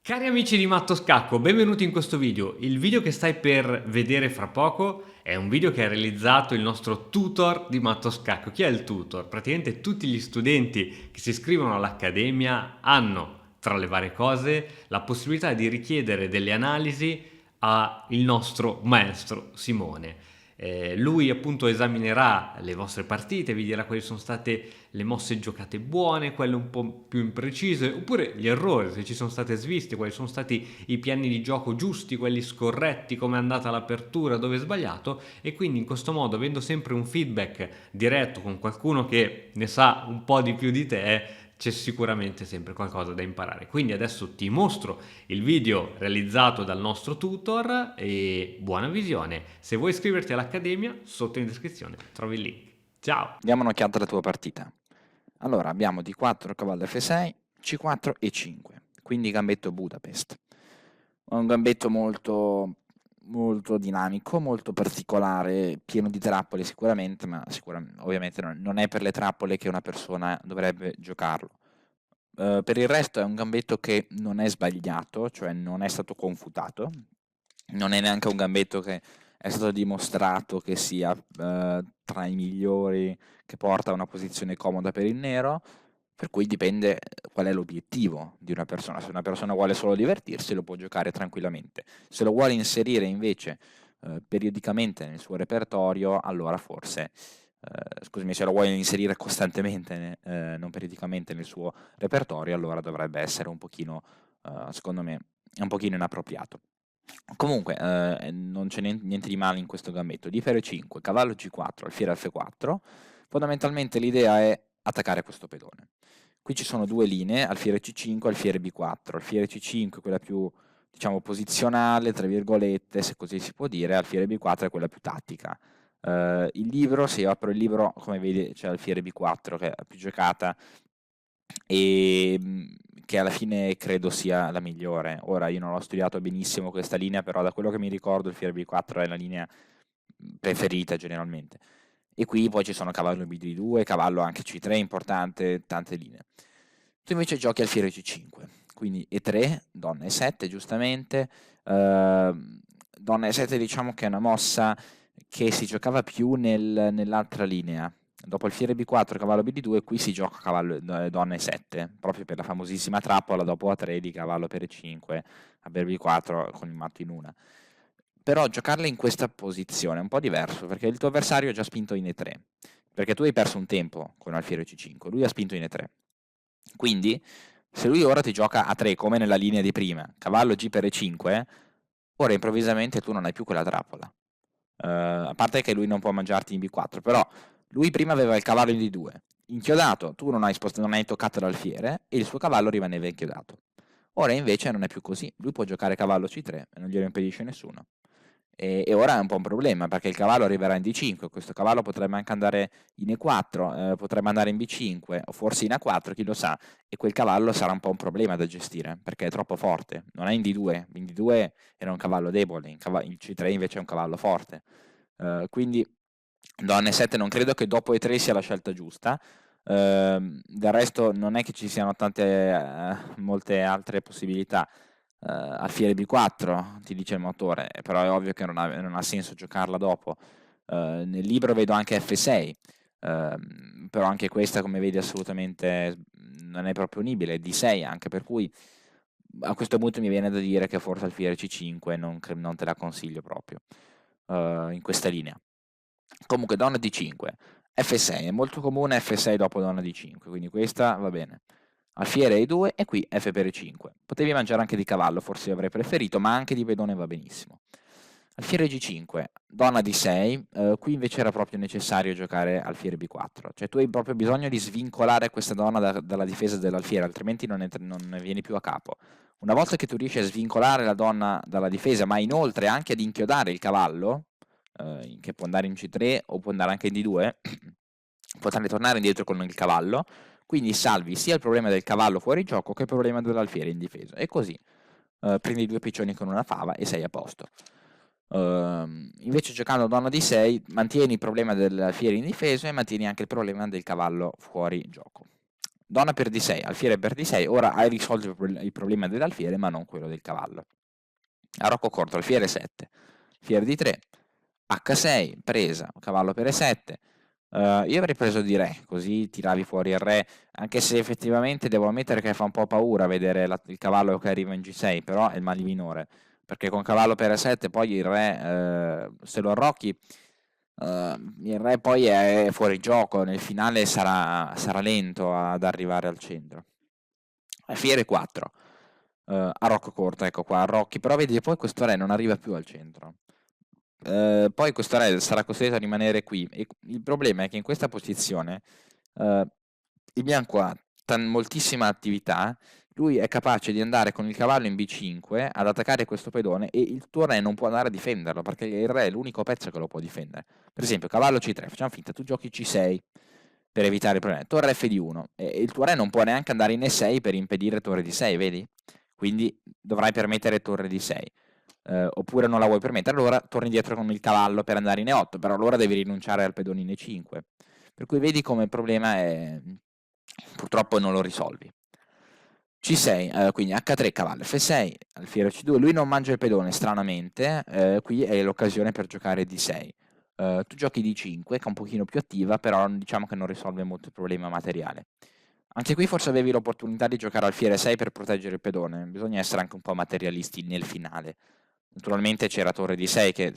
Cari amici di Matto Scacco, benvenuti in questo video. Il video che stai per vedere fra poco è un video che ha realizzato il nostro tutor di Matto Scacco. Chi è il tutor? Praticamente tutti gli studenti che si iscrivono all'Accademia hanno, tra le varie cose, la possibilità di richiedere delle analisi al nostro maestro Simone. Lui appunto esaminerà le vostre partite, vi dirà quali sono state le mosse giocate buone, quelle un po' più imprecise, oppure gli errori, se ci sono state sviste, quali sono stati i piani di gioco giusti, quelli scorretti, come è andata l'apertura, dove è sbagliato, e quindi in questo modo, avendo sempre un feedback diretto con qualcuno che ne sa un po' di più di te, c'è sicuramente sempre qualcosa da imparare. Quindi adesso ti mostro il video realizzato dal nostro tutor e buona visione. Se vuoi iscriverti all'Accademia, sotto in descrizione trovi il link. Ciao! Diamo un'occhiata alla tua partita. Allora, abbiamo D4, cavallo F6, C4 e 5, quindi gambetto Budapest. Un gambetto molto dinamico, molto particolare, pieno di trappole sicuramente, ma ovviamente non è per le trappole che una persona dovrebbe giocarlo. Per il resto è un gambetto che non è sbagliato, cioè non è stato confutato, non è neanche un gambetto che è stato dimostrato che sia tra i migliori, che porta a una posizione comoda per il nero, per cui dipende qual è l'obiettivo di una persona. Se una persona vuole solo divertirsi lo può giocare tranquillamente, se lo vuole inserire invece periodicamente nel suo repertorio, allora forse, scusami, se lo vuole inserire costantemente, non periodicamente nel suo repertorio, allora dovrebbe essere un pochino, secondo me, un pochino inappropriato. Comunque, non c'è niente di male in questo gambetto. Di F5, cavallo G4, alfiere F4. Fondamentalmente l'idea è attaccare questo pedone. Qui ci sono due linee, alfiere C5, alfiere B4. Alfiere C5 è quella più, diciamo, posizionale, tra virgolette, se così si può dire, alfiere B4 è quella più tattica. Il libro, se io apro il libro, come vedi c'è alfiere B4 che è la più giocata, e che alla fine credo sia la migliore. Ora io non ho studiato benissimo questa linea, però da quello che mi ricordo il fiere B4 è la linea preferita generalmente. E qui poi ci sono cavallo BD2, cavallo anche C3, importante, tante linee. Tu invece giochi al fiere C5, quindi E3, donna E7 giustamente. Donna E7 diciamo che è una mossa che si giocava più nell'altra linea. Dopo il fiere B4 cavallo BD2, qui si gioca cavallo, donna E7, proprio per la famosissima trappola dopo A3 di cavallo per E5 a per B4 con il matto in una. Però giocarla in questa posizione è un po' diverso, perché il tuo avversario ha già spinto in E3, perché tu hai perso un tempo con alfiere C5, lui ha spinto in E3. Quindi, se lui ora ti gioca A3 come nella linea di prima, cavallo G per E5, ora improvvisamente tu non hai più quella trappola. A parte che lui non può mangiarti in B4, però lui prima aveva il cavallo in D2, inchiodato, tu non hai toccato l'alfiere e il suo cavallo rimaneva inchiodato. Ora invece non è più così, lui può giocare cavallo C3 e non glielo impedisce nessuno. E ora è un po' un problema perché il cavallo arriverà in D5, questo cavallo potrebbe anche andare in E4, potrebbe andare in B5 o forse in A4, chi lo sa, e quel cavallo sarà un po' un problema da gestire perché è troppo forte, non è in D2 era un cavallo debole, in C3 invece è un cavallo forte. Quindi donna E7 non credo che dopo E3 sia la scelta giusta. Del resto non è che ci siano molte altre possibilità. Alfiere B4 ti dice il motore, però è ovvio che non ha senso giocarla dopo. Nel libro vedo anche F6, però anche questa come vedi assolutamente non è proponibile, è D6 anche, per cui a questo punto mi viene da dire che forse alfiere C5 non te la consiglio proprio in questa linea. Comunque donna D5, F6, è molto comune F6 dopo donna D5, quindi questa va bene. Alfiere E2 e qui F per E5. Potevi mangiare anche di cavallo, forse avrei preferito, ma anche di pedone va benissimo. Alfiere G5, donna D6, qui invece era proprio necessario giocare alfiere B4, cioè tu hai proprio bisogno di svincolare questa donna dalla difesa dell'alfiere, altrimenti non ne vieni più a capo. Una volta che tu riesci a svincolare la donna dalla difesa, ma inoltre anche ad inchiodare il cavallo, che può andare in C3 o può andare anche in D2, potrai tornare indietro con il cavallo, quindi salvi sia il problema del cavallo fuori gioco che il problema dell'alfiere in difesa. E così prendi due piccioni con una fava e sei a posto. Invece giocando donna D6 mantieni il problema dell'alfiere in difesa e mantieni anche il problema del cavallo fuori gioco. donna per D6, alfiere per D6, ora hai risolto il problema dell'alfiere ma non quello del cavallo. Arocco corto, alfiere 7, alfiere D3, H6, presa, cavallo per E7, io avrei preso di re, così tiravi fuori il re, anche se effettivamente devo ammettere che fa un po' paura vedere il cavallo che arriva in G6, però è il male minore, perché con cavallo per E7 poi il re, se lo arrocchi, il re poi è fuori gioco, nel finale sarà lento ad arrivare al centro. Alfiere 4, arrocco corto, ecco qua, arrocchi, però vedi poi questo re non arriva più al centro. Poi questo re sarà costretto a rimanere qui e il problema è che in questa posizione il bianco ha moltissima attività, lui è capace di andare con il cavallo in B5 ad attaccare questo pedone e il tuo re non può andare a difenderlo perché il re è l'unico pezzo che lo può difendere. Per esempio cavallo C3, facciamo finta, tu giochi C6 per evitare il problema, torre F1 e il tuo re non può neanche andare in E6 per impedire torre D6, vedi? Quindi dovrai permettere torre D6. Oppure non la vuoi permettere, allora torni dietro con il cavallo per andare in E8, però allora devi rinunciare al pedone in E5. Per cui vedi come il problema è purtroppo non lo risolvi. C6, quindi H3, cavallo F6, alfiere C2, lui non mangia il pedone stranamente, qui è l'occasione per giocare D6. Tu giochi D5 che è un pochino più attiva, però diciamo che non risolve molto il problema materiale. Anche qui forse avevi l'opportunità di giocare alfiere 6 per proteggere il pedone, bisogna essere anche un po' materialisti nel finale. Naturalmente c'era torre di 6 che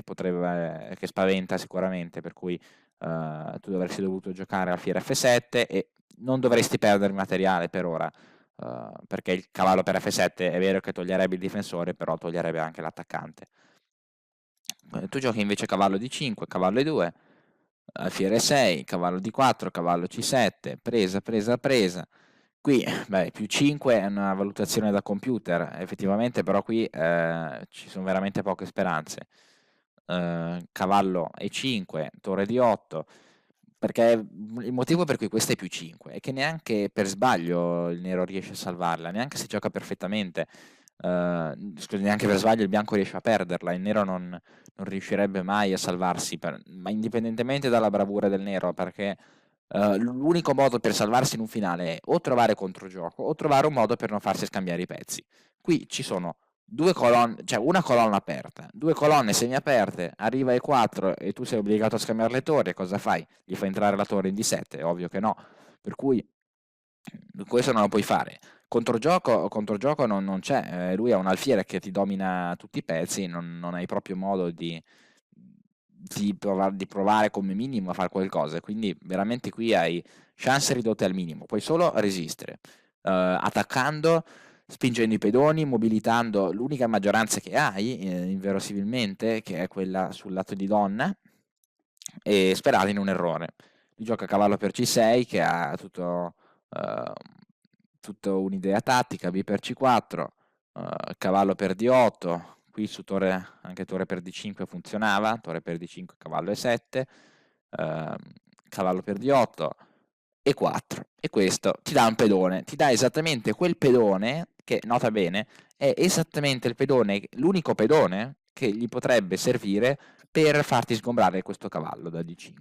spaventa sicuramente, per cui tu dovresti dovuto giocare alfiere F7 e non dovresti perdere materiale per ora, perché il cavallo per F7 è vero che toglierebbe il difensore, però toglierebbe anche l'attaccante. Tu giochi invece cavallo D5, cavallo E2, alfiere 6, cavallo D4, cavallo C7, presa, presa, presa. Qui, beh, più 5 è una valutazione da computer, effettivamente però qui ci sono veramente poche speranze. Cavallo E5, torre D8, perché il motivo per cui questa è più 5 è che neanche per sbaglio il nero riesce a salvarla, neanche se gioca perfettamente, scusi, neanche per sbaglio il bianco riesce a perderla, il nero non riuscirebbe mai a salvarsi, ma indipendentemente dalla bravura del nero, perché l'unico modo per salvarsi in un finale è o trovare controgioco o trovare un modo per non farsi scambiare i pezzi. Qui ci sono due colonne, cioè una colonna aperta, due colonne semiaperte, arriva E4 e tu sei obbligato a scambiare le torri, cosa fai? Gli fai entrare la torre in D7? È ovvio che no. Per cui questo non lo puoi fare. Controgioco non c'è, lui ha un alfiere che ti domina tutti i pezzi, non hai proprio modo di provare come minimo a fare qualcosa, quindi veramente qui hai chance ridotte al minimo, puoi solo resistere, attaccando, spingendo i pedoni, mobilitando l'unica maggioranza che hai, inverosimilmente, che è quella sul lato di donna, e sperare in un errore. Lui gioca cavallo per C6 che ha tutta un'idea tattica, B per C4, cavallo per D8, qui su torre, anche torre per D5 funzionava, torre per D5, cavallo E7, cavallo per D8, E4, e questo ti dà un pedone, ti dà esattamente quel pedone che, nota bene, è esattamente il pedone, l'unico pedone che gli potrebbe servire per farti sgombrare questo cavallo da D5.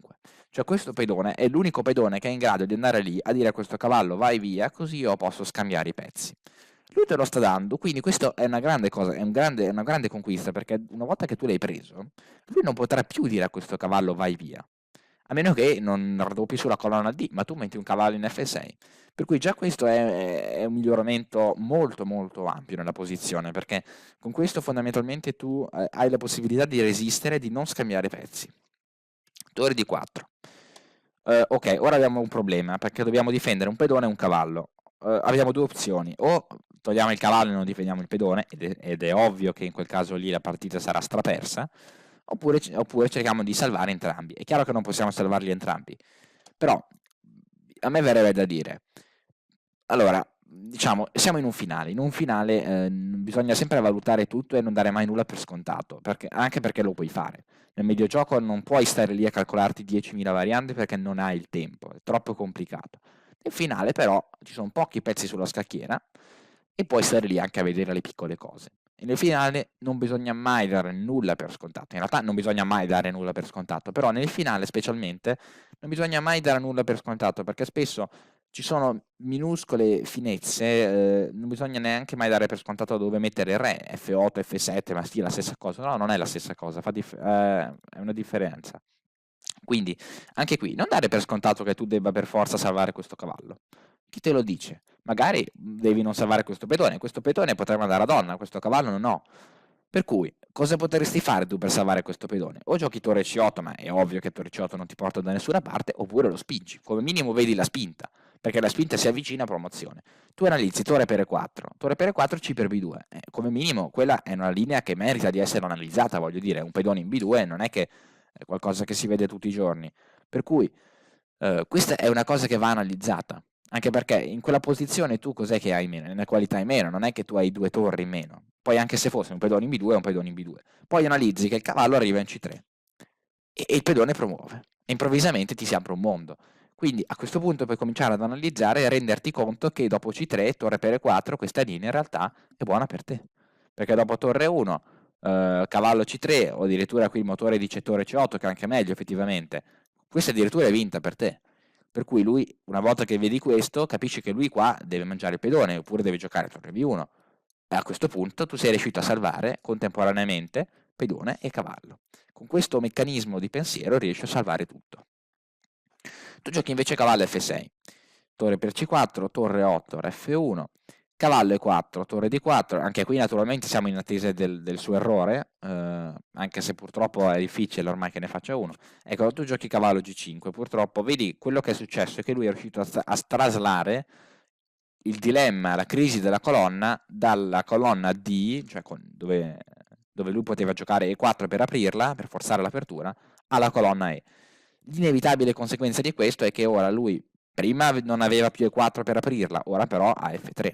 Cioè questo pedone è l'unico pedone che è in grado di andare lì a dire a questo cavallo vai via, così io posso scambiare i pezzi. Lui te lo sta dando, quindi questo è una grande cosa, è una grande conquista, perché una volta che tu l'hai preso, lui non potrà più dire a questo cavallo vai via, a meno che non raddoppi sulla colonna D, ma tu metti un cavallo in F6. Per cui già questo è un miglioramento molto molto ampio nella posizione, perché con questo fondamentalmente tu hai la possibilità di resistere, di non scambiare pezzi. Torre di 4. Ok, ora abbiamo un problema, perché dobbiamo difendere un pedone e un cavallo. Abbiamo due opzioni, o togliamo il cavallo e non difendiamo il pedone, ed è ovvio che in quel caso lì la partita sarà strapersa, oppure cerchiamo di salvare entrambi. È chiaro che non possiamo salvarli entrambi, però a me verrebbe da dire, allora, diciamo, siamo in un finale bisogna sempre valutare tutto e non dare mai nulla per scontato, anche perché lo puoi fare. Nel videogioco non puoi stare lì a calcolarti 10.000 varianti perché non hai il tempo, è troppo complicato. Nel finale però ci sono pochi pezzi sulla scacchiera e puoi stare lì anche a vedere le piccole cose. E nel finale non bisogna mai dare nulla per scontato, in realtà non bisogna mai dare nulla per scontato, però nel finale specialmente non bisogna mai dare nulla per scontato perché spesso ci sono minuscole finezze, non bisogna neanche mai dare per scontato dove mettere il re, F8, F7, ma sì, la stessa cosa. No, non è la stessa cosa, è una differenza. Quindi, anche qui, non dare per scontato che tu debba per forza salvare questo cavallo. Chi te lo dice? Magari devi non salvare questo pedone potremmo andare a donna, questo cavallo no. Per cui, cosa potresti fare tu per salvare questo pedone? O giochi torre C8, ma è ovvio che torre C8 non ti porta da nessuna parte, oppure lo spingi. Come minimo vedi la spinta, perché la spinta si avvicina a promozione. Tu analizzi torre per E4, torre per E4, C per B2. Come minimo quella è una linea che merita di essere analizzata, voglio dire, un pedone in B2 non è che è qualcosa che si vede tutti i giorni. Per cui questa è una cosa che va analizzata, anche perché in quella posizione tu cos'è che hai in meno? Una qualità in meno, non è che tu hai 2 torri in meno. Poi anche se fosse un pedone in B2 è un pedone in B2. Poi analizzi che il cavallo arriva in C3 e il pedone promuove e improvvisamente ti si apre un mondo. Quindi a questo punto puoi cominciare ad analizzare e renderti conto che dopo C3, torre per E4, questa linea in realtà è buona per te. Perché dopo torre 1, cavallo C3 o addirittura qui il motore dice torre C8 che è anche meglio effettivamente, questa addirittura è vinta per te. Per cui lui, una volta che vedi questo, capisci che lui qua deve mangiare il pedone oppure deve giocare torre B1. E a questo punto tu sei riuscito a salvare contemporaneamente pedone e cavallo. Con questo meccanismo di pensiero riesci a salvare tutto. Tu giochi invece cavallo F6, torre per C4, torre 8, re F1, cavallo E4, torre D4, anche qui naturalmente siamo in attesa del suo errore, anche se purtroppo è difficile ormai che ne faccia uno. Ecco, tu giochi cavallo G5, purtroppo vedi quello che è successo è che lui è riuscito a traslare il dilemma, la crisi della colonna, dalla colonna D, cioè dove lui poteva giocare E4 per aprirla, per forzare l'apertura, alla colonna E. L'inevitabile conseguenza di questo è che ora lui prima non aveva più E4 per aprirla, ora però ha F3.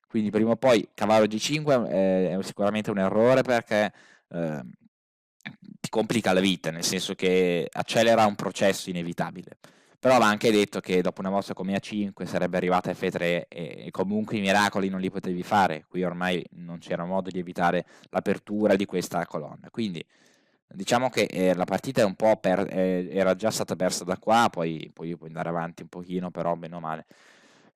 Quindi prima o poi cavallo G5 è sicuramente un errore perché ti complica la vita, nel senso che accelera un processo inevitabile. Però va anche detto che dopo una mossa come A5 sarebbe arrivata F3 e comunque i miracoli non li potevi fare. Qui ormai non c'era modo di evitare l'apertura di questa colonna. Quindi diciamo che la partita è un po' era già stata persa da qua, poi puoi andare avanti un pochino, però bene o male.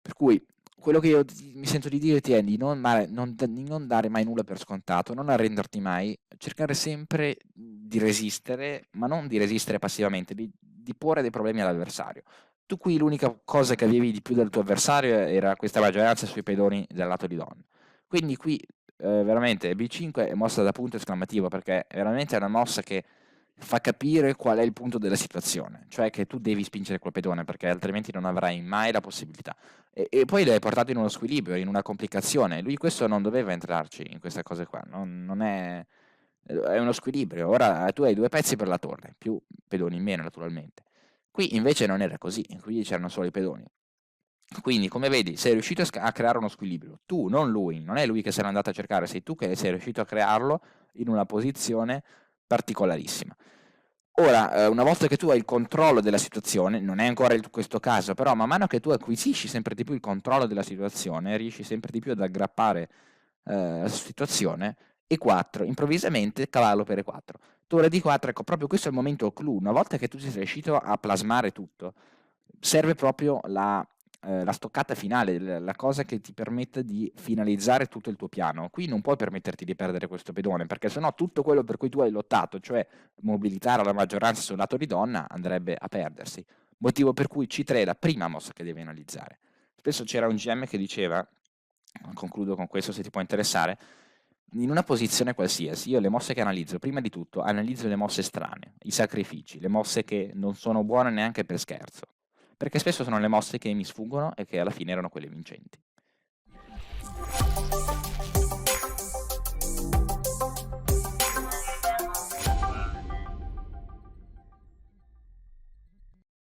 Per cui quello che io mi sento di dirti è di non dare mai nulla per scontato, non arrenderti mai, cercare sempre di resistere, ma non di resistere passivamente, di porre dei problemi all'avversario. Tu qui l'unica cosa che avevi di più del tuo avversario era questa maggioranza sui pedoni del lato di donna. Quindi qui veramente B5 è mossa da punto esclamativo perché veramente è una mossa che fa capire qual è il punto della situazione, cioè che tu devi spingere quel pedone perché altrimenti non avrai mai la possibilità. E poi l'hai portato in uno squilibrio, in una complicazione. Lui questo non doveva entrarci in queste cose qua, non è uno squilibrio. Ora tu hai 2 pezzi per la torre, più pedoni in meno naturalmente. Qui invece non era così, qui c'erano solo i pedoni. Quindi, come vedi, sei riuscito a creare uno squilibrio. Tu, non lui, non è lui che se n'è andato a cercare, sei tu che sei riuscito a crearlo in una posizione particolarissima. Ora, una volta che tu hai il controllo della situazione, non è ancora questo caso, però man mano che tu acquisisci sempre di più il controllo della situazione, riesci sempre di più ad aggrappare la situazione, E4, improvvisamente cavallo per E4. Torre D4, ecco, proprio questo è il momento clou. Una volta che tu sei riuscito a plasmare tutto, serve proprio la stoccata finale, la cosa che ti permette di finalizzare tutto il tuo piano. Qui non puoi permetterti di perdere questo pedone, perché sennò tutto quello per cui tu hai lottato, cioè mobilitare la maggioranza sul lato di donna, andrebbe a perdersi. Motivo per cui C3 è la prima mossa che devi analizzare. Spesso c'era un GM che diceva, concludo con questo se ti può interessare, in una posizione qualsiasi, io le mosse che analizzo, prima di tutto analizzo le mosse strane, i sacrifici, le mosse che non sono buone neanche per scherzo, perché spesso sono le mosse che mi sfuggono e che alla fine erano quelle vincenti.